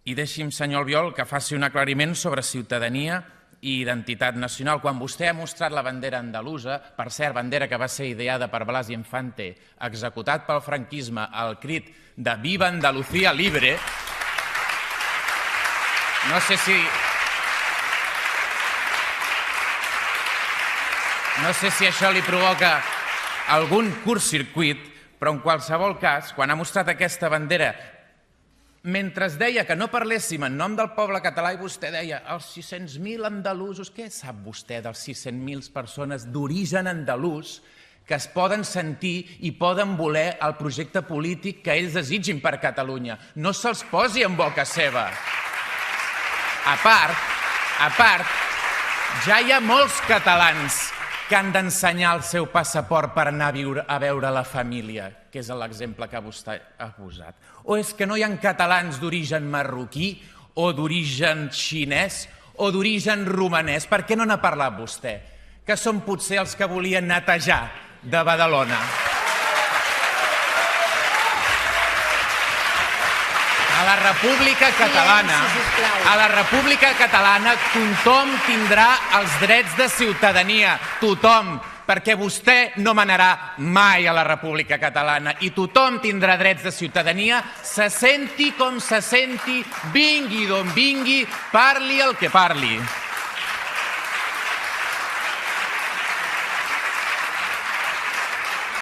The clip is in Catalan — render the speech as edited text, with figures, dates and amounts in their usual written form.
I deixi'm, senyor Albiol, que faci un aclariment sobre ciutadania i identitat nacional. Quan vostè ha mostrat la bandera andalusa, per cert, bandera que va ser ideada per Blas Infante, executat pel franquisme al crit de «Viva Andalucía libre», no sé si això li provoca algun curtcircuit, però en qualsevol cas, quan ha mostrat aquesta bandera, mentre es deia que no parléssim en nom del poble català i vostè deia els 600.000 andalusos, què sap vostè dels 600.000 persones d'origen andalús que es poden sentir i poden voler el projecte polític que ells desitgin per Catalunya? No se'ls posi en boca seva. A part, ja hi ha molts catalans que han d'ensenyar el seu passaport per anar a veure la família, que és l'exemple que vostè ha posat. O és que no hi ha catalans d'origen marroquí o d'origen xinès o d'origen romanès? Per què no n'ha parlat vostè? Que són potser els que volien netejar de Badalona. A la República Catalana tothom tindrà els drets de ciutadania, tothom, perquè vostè no manarà mai a la República Catalana i tothom tindrà drets de ciutadania, se senti com se senti, vingui d'on vingui, parli el que parli.